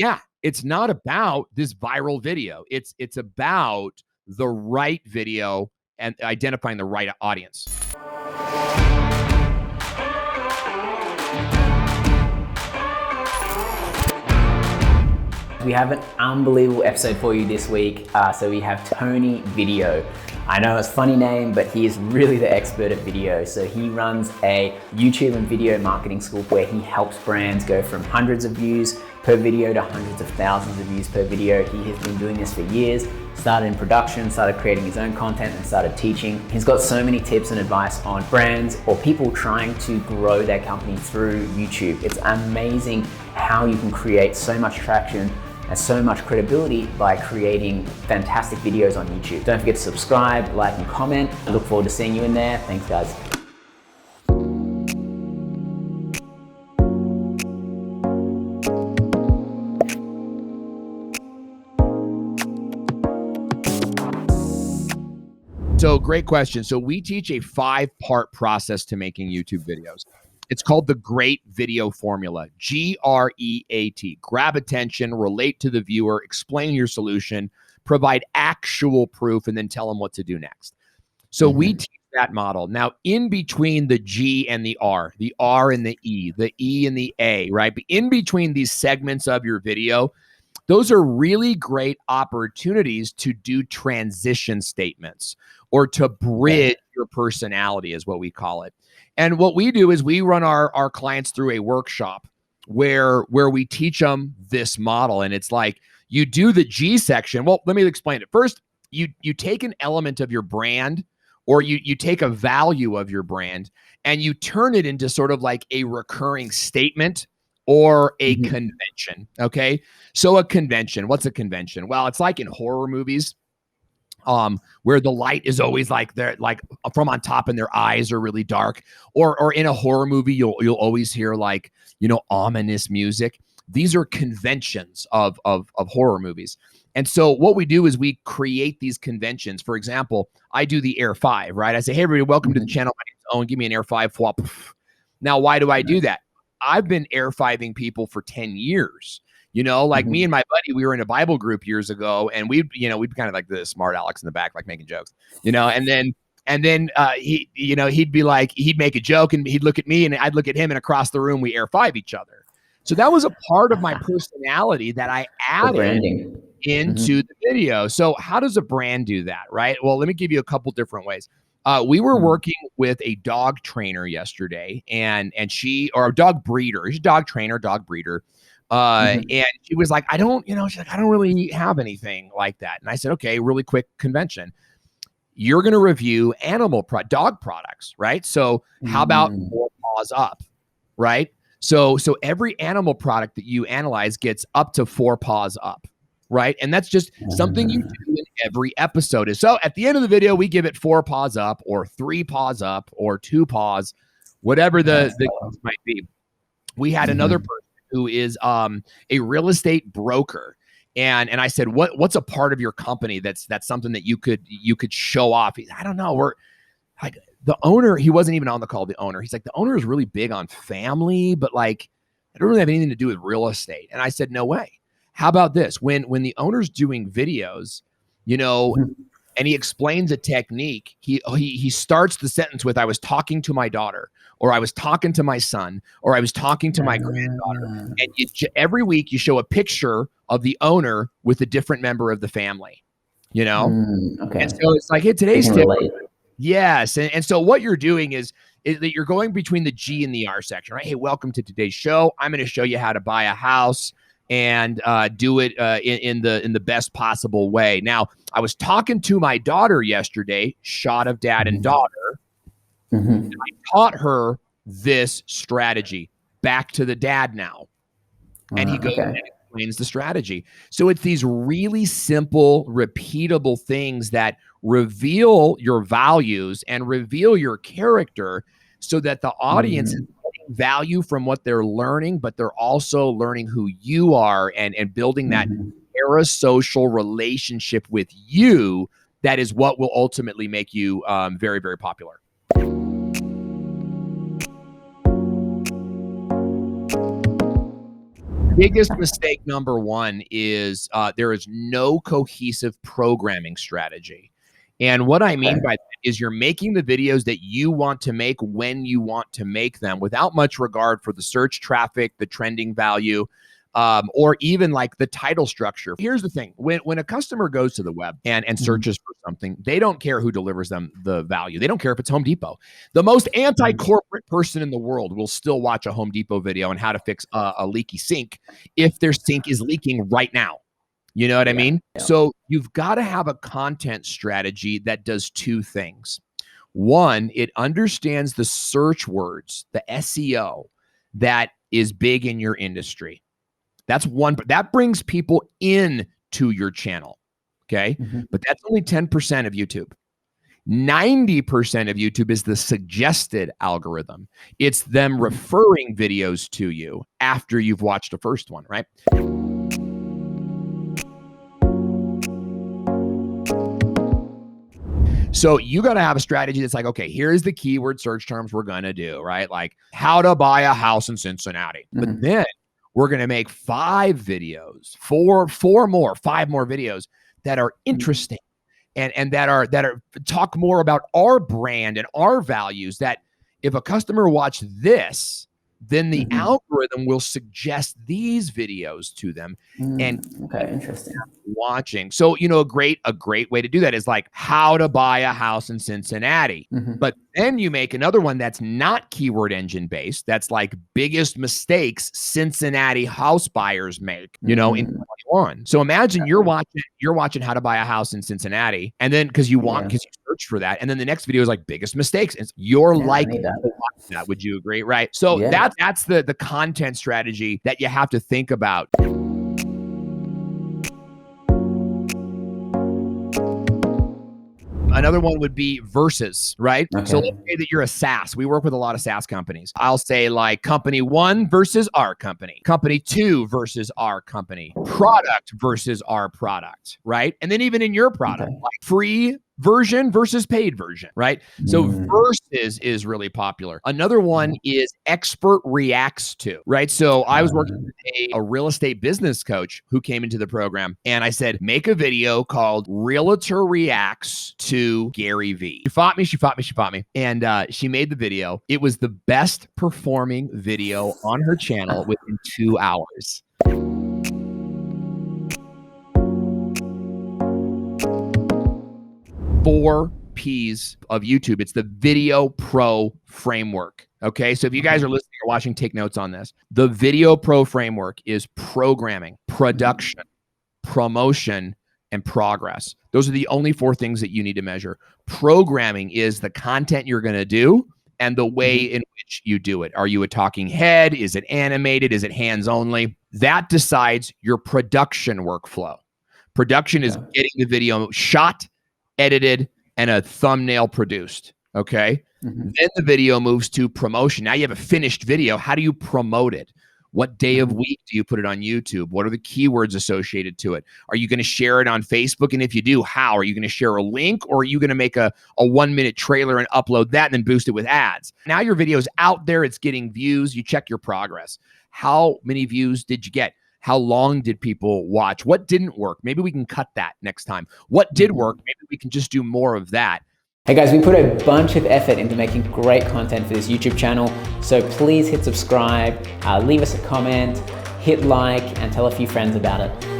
Yeah, it's not about this viral video. It's about the right video and identifying the right audience. We have an unbelievable episode for you this week. So we have Tony Video. I know it's a funny name, but he is really the expert at video. So he runs a YouTube and video marketing school where he helps brands go from hundreds of views per video to hundreds of thousands of views per video. He has been doing this for years, started in production, started creating his own content and started teaching. He's got so many tips and advice on brands or people trying to grow their company through YouTube. It's amazing how you can create so much traction and so much credibility by creating fantastic videos on YouTube. Don't forget to subscribe, like, and comment. I look forward to seeing you in there. Thanks, guys. So great question. So we teach a 5-part process to making YouTube videos. It's called the Great Video Formula, GREAT. Grab attention, relate to the viewer, explain your solution, provide actual proof, and then tell them what to do next. So we teach that model. Now, in between the G and the R and the E and the A, right? But in between these segments of your video, those are really great opportunities to do transition statements or to bridge your personality is what we call it. And what we do is we run our clients through a workshop where we teach them this model. And it's like you do the G section. Well, let me explain it. First, you take an element of your brand or you take a value of your brand and you turn it into sort of like a recurring statement or a convention. Okay. So a convention, what's a convention? Well, it's like in horror movies, where the light is always like they're like from on top and their eyes are really dark, or in a horror movie, you'll always hear like, ominous music. These are conventions of horror movies. And so what we do is we create these conventions. For example, I do the Air 5, right? I say, hey, everybody, welcome to the channel. My name's Owen. Give me an Air 5. Flop. Now, why do I do that? I've been Air 5ing people for 10 years. Like me and my buddy, we were in a Bible group years ago, and we'd kind of like the smart Alex in the back, like making jokes, and then he'd be like, he'd make a joke and he'd look at me and I'd look at him, and across the room, we Air 5 each other. So that was a part of my personality that I added into the video. So how does a brand do that, right? Well, let me give you a couple different ways. We were working with a dog trainer yesterday, and or a dog breeder. She's a dog trainer, dog breeder. And she was like, she's like, I don't really have anything like that. And I said, okay, really quick convention. You're going to review dog products, right? So how about 4 paws up, right? So every animal product that you analyze gets up to 4 paws up, right? And that's just something you do in every episode. So at the end of the video, we give it 4 paws up or 3 paws up or 2 paws, whatever the case might be. We had another person who is a real estate broker. And I said, what's a part of your company that's something that you could show off? I don't know. We're like the owner, he wasn't even on the call, the owner. He's like, the owner is really big on family, but like, I don't really have anything to do with real estate. And I said, no way. How about this? When the owner's doing videos, and he explains a technique, he starts the sentence with, I was talking to my daughter, or I was talking to my son, or I was talking to my granddaughter. And every week you show a picture of the owner with a different member of the family, Okay. And so it's like, hey, today's tip. Yes. And so what you're doing is that you're going between the G and the R section, right? Hey, welcome to today's show. I'm going to show you how to buy a house and do it in the best possible way. Now, I was talking to my daughter yesterday, shot of dad and daughter. And I taught her this strategy. Back to the dad now. And he goes and explains the strategy. So it's these really simple, repeatable things that reveal your values and reveal your character so that the audience is getting value from what they're learning, but they're also learning who you are and building that parasocial relationship with you. That is what will ultimately make you very, very popular. biggest mistake number one is there is no cohesive programming strategy. And what I mean by that is you're making the videos that you want to make when you want to make them without much regard for the search traffic, the trending value, or even like the title structure. Here's the thing. When a customer goes to the web and searches for something, they don't care who delivers them the value. They don't care if it's Home Depot. The most anti-corporate person in the world will still watch a Home Depot video on how to fix a leaky sink if their sink is leaking right now. You know what I mean? Yeah. So you've got to have a content strategy that does two things. One, it understands the search words, the SEO that is big in your industry. That's one, that brings people in to your channel. Okay. But that's only 10% of YouTube. 90% of YouTube is the suggested algorithm. It's them referring videos to you after you've watched the first one, right? So you got to have a strategy that's like, okay, here's the keyword search terms we're going to do, right? Like how to buy a house in Cincinnati. But then we're going to make 5 videos, 5 more videos that are interesting and that are talk more about our brand and our values, that if a customer watched this, then the algorithm will suggest these videos to them and interesting watching. So, you know, a great way to do that is like how to buy a house in Cincinnati. But then you make another one that's not keyword engine based. That's like biggest mistakes Cincinnati house buyers make, you know, in 21. So imagine you're watching how to buy a house in Cincinnati, and then because you search for that, and then the next video is like biggest mistakes. And you're likely to watch that. Would you agree? Right. So that's the content strategy that you have to think about. Another one would be versus, right? So let's say that you're a SaaS. We work with a lot of SaaS companies. I'll say like company 1 versus our company, company 2 versus our company, product versus our product, right? And then even in your product, like free version versus paid version, right? So versus is really popular. Another one is expert reacts to, right? So I was working with a real estate business coach who came into the program, and I said, make a video called Realtor Reacts to Gary V. She fought me. And she made the video. It was the best performing video on her channel within 2 hours. 4 P's of YouTube. It's the Video Pro framework. Okay. So if you guys are listening or watching, take notes on this. The Video Pro framework is programming, production, promotion, and progress. Those are the only 4 things that you need to measure. Programming is the content you're going to do and the way in which you do it. Are you a talking head? Is it animated? Is it hands only? That decides your production workflow. Production is getting the video shot, edited, and a thumbnail produced. Okay. Then the video moves to promotion. Now you have a finished video. How do you promote it? What day of week do you put it on YouTube? What are the keywords associated to it? Are you going to share it on Facebook? And if you do, how? Are you going to share a link, or are you going to make a 1-minute trailer and upload that and then boost it with ads? Now your video is out there. It's getting views. You check your progress. How many views did you get? How long did people watch? What didn't work? Maybe we can cut that next time. What did work? Maybe we can just do more of that. Hey guys, we put a bunch of effort into making great content for this YouTube channel. So please hit subscribe, leave us a comment, hit like, and tell a few friends about it.